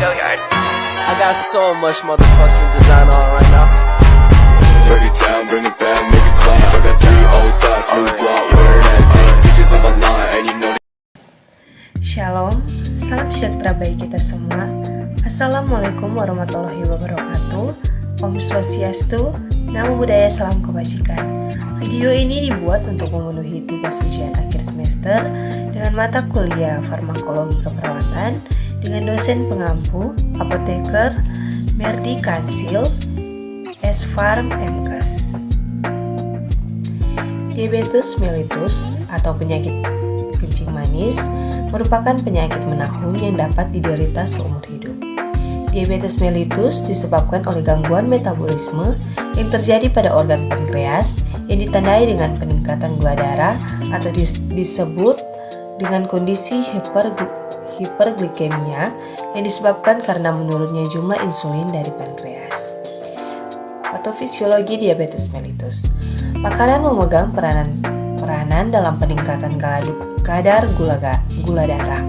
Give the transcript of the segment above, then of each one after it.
I got so much motherfucking design on right now. Break it down, bring it back, make it clap. I got 3 old thoughts, new block, wear that thing. Bitches on my line, and you know. Shalom, salam sejahtera bagi kita semua. Assalamualaikum warahmatullahi wabarakatuh. Om Swastiastu, Namo Buddhaya, salam kebajikan. Video ini dibuat untuk memenuhi tugas ujian akhir semester dengan mata kuliah farmakologi keperawatan dengan dosen pengampu, apoteker Merdi Kansil, S.Pharm MKes. Diabetes mellitus atau penyakit kencing manis merupakan penyakit menahun yang dapat diderita seumur hidup. Diabetes mellitus disebabkan oleh gangguan metabolisme yang terjadi pada organ pankreas yang ditandai dengan peningkatan gula darah atau disebut dengan kondisi hiperglikemia yang disebabkan karena menurunnya jumlah insulin dari pankreas. Patofisiologi diabetes mellitus. Makanan memegang peranan dalam peningkatan kadar gula darah.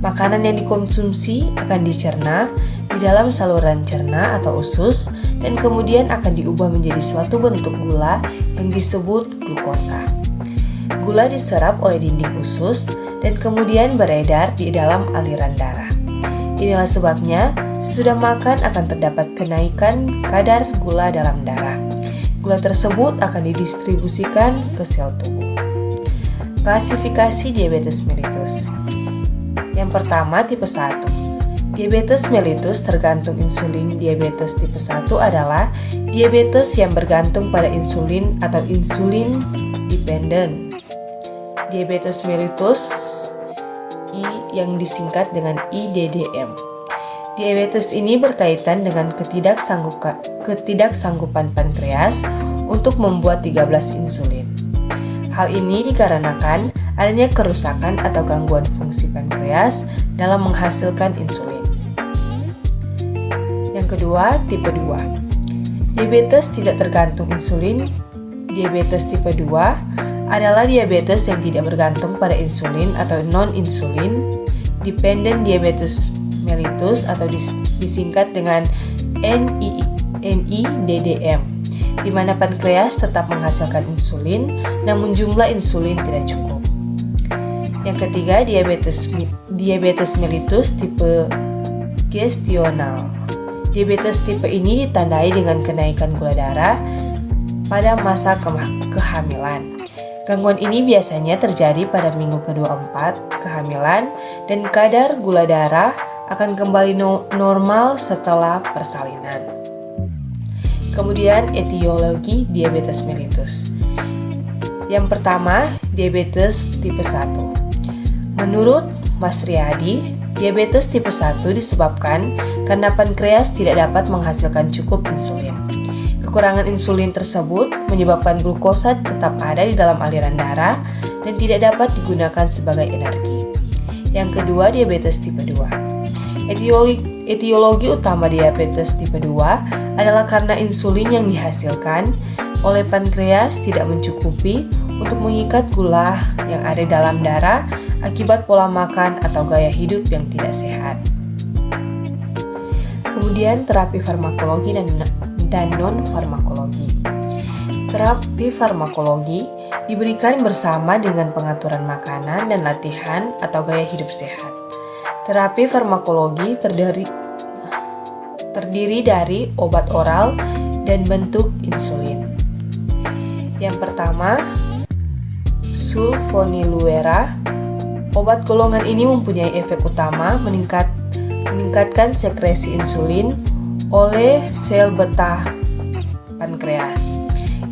Makanan yang dikonsumsi akan dicerna di dalam saluran cerna atau usus dan kemudian akan diubah menjadi suatu bentuk gula yang disebut glukosa. Gula diserap oleh dinding usus dan kemudian beredar di dalam aliran darah. Inilah sebabnya sesudah makan akan terdapat kenaikan kadar gula dalam darah. Gula tersebut akan didistribusikan ke sel tubuh. Klasifikasi diabetes mellitus. Yang pertama, tipe 1. Diabetes mellitus tergantung insulin. Diabetes tipe 1 adalah diabetes yang bergantung pada insulin atau insulin dependent. Diabetes mellitus I yang disingkat dengan IDDM. Diabetes ini berkaitan dengan ketidaksanggupan pankreas untuk membuat 13 insulin. Hal ini dikarenakan adanya kerusakan atau gangguan fungsi pankreas dalam menghasilkan insulin. Yang kedua, tipe 2. Diabetes tidak tergantung insulin. Diabetes tipe 2 adalah diabetes yang tidak bergantung pada insulin atau non-insulin dependent diabetes mellitus atau disingkat dengan NIDDM, di mana pankreas tetap menghasilkan insulin namun jumlah insulin tidak cukup. Yang ketiga, diabetes mellitus tipe gestional. Diabetes tipe ini ditandai dengan kenaikan gula darah pada masa kehamilan. Gangguan ini biasanya terjadi pada minggu ke-24 kehamilan dan kadar gula darah akan kembali normal setelah persalinan. Kemudian etiologi diabetes mellitus. Yang pertama, diabetes tipe 1. Menurut Mas Riyadi, diabetes tipe 1 disebabkan karena pankreas tidak dapat menghasilkan cukup insulin. Kekurangan insulin tersebut menyebabkan glukosa tetap ada di dalam aliran darah dan tidak dapat digunakan sebagai energi. Yang kedua, diabetes tipe 2. Etiologi utama diabetes tipe 2 adalah karena insulin yang dihasilkan oleh pankreas tidak mencukupi untuk mengikat gula yang ada dalam darah akibat pola makan atau gaya hidup yang tidak sehat. Kemudian terapi farmakologi dan non-farmakologi. Terapi farmakologi diberikan bersama dengan pengaturan makanan dan latihan atau gaya hidup sehat. Terapi farmakologi terdiri dari obat oral dan bentuk insulin. Yang pertama, sulfonylurea. Obat golongan ini mempunyai efek utama meningkatkan sekresi insulin oleh sel beta pankreas.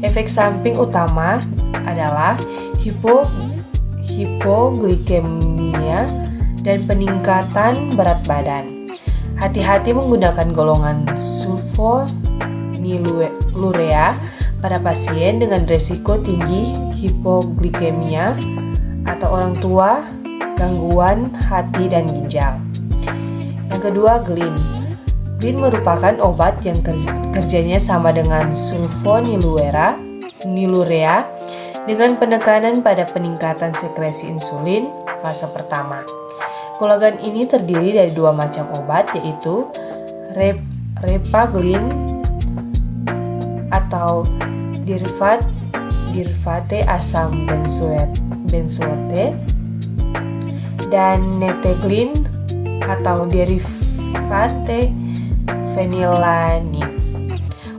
Efek samping utama adalah hipoglikemia dan peningkatan berat badan. Hati-hati menggunakan golongan sulfonylurea pada pasien dengan risiko tinggi hipoglikemia atau orang tua, gangguan hati dan ginjal. Yang kedua, glin. Glin merupakan obat yang kerjanya sama dengan sulfonylurea dengan penekanan pada peningkatan sekresi insulin fase pertama. Golongan ini terdiri dari dua macam obat, yaitu repaglin atau dirivate asam benzoate dan neteglin atau dirivate fenilalanine.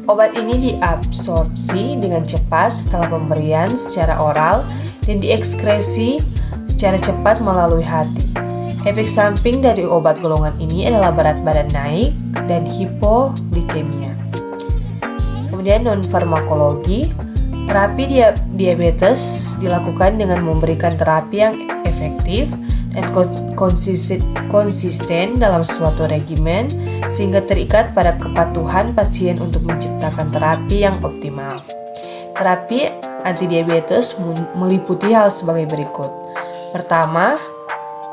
Obat ini diabsorpsi dengan cepat setelah pemberian secara oral dan diekskresi secara cepat melalui hati. Efek samping dari obat golongan ini adalah berat badan naik dan hipoglikemia. Kemudian non-farmakologi, terapi diabetes dilakukan dengan memberikan terapi yang efektif dan konsisten dalam suatu regimen sehingga terikat pada kepatuhan pasien untuk menciptakan terapi yang optimal. Terapi antidiabetes meliputi hal sebagai berikut. Pertama,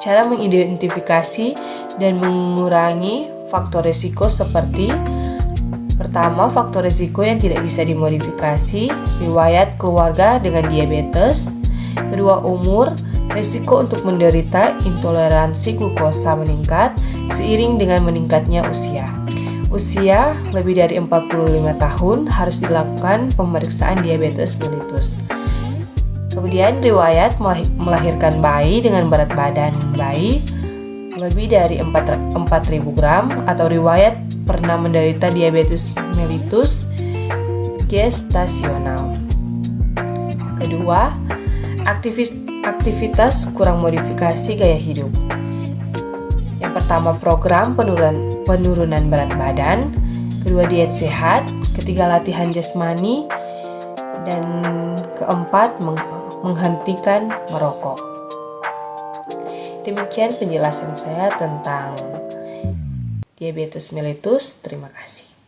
cara mengidentifikasi dan mengurangi faktor risiko seperti: pertama, faktor risiko yang tidak bisa dimodifikasi, riwayat keluarga dengan diabetes. Kedua, umur, risiko untuk menderita intoleransi glukosa meningkat seiring dengan meningkatnya usia. Usia lebih dari 45 tahun harus dilakukan pemeriksaan diabetes mellitus. Kemudian riwayat melahirkan bayi dengan berat badan bayi lebih dari 4.000 gram atau riwayat pernah menderita diabetes mellitus gestasional. Kedua, aktivitas kurang modifikasi gaya hidup. Yang pertama, program penurunan berat badan. Kedua, diet sehat. Ketiga, latihan jasmani. Dan keempat, menghentikan merokok. Demikian penjelasan saya tentang diabetes mellitus. Terima kasih.